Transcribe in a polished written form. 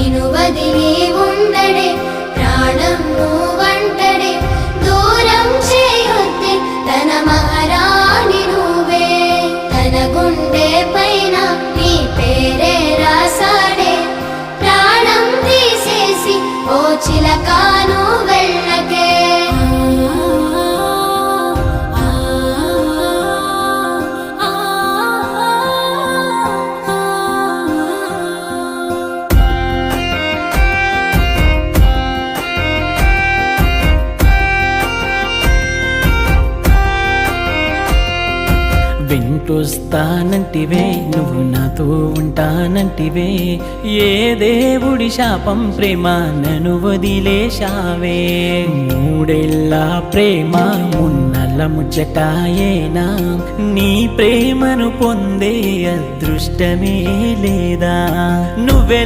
నిను వదిలి ఉండడే ప్రాణం నువ్వంటడే దూరం చేయొద్దే తన మహారాణి నువ్వే తన గుండె పైన నీ పేరే రాసాడే ప్రాణం తీసేసి ఓ చిలకాను వెళ్ళకే వెంటొస్తానంటివే నువ్వు నాతో ఉంటానంటివే ఏ దేవుడి శాపం ప్రేమ నన్ను వదిలేశావే మూడేళ్ళ ప్రేమ మున్నల ముచ్చటాయేనా నీ ప్రేమను పొందే అదృష్టమే లేదా నువ్వె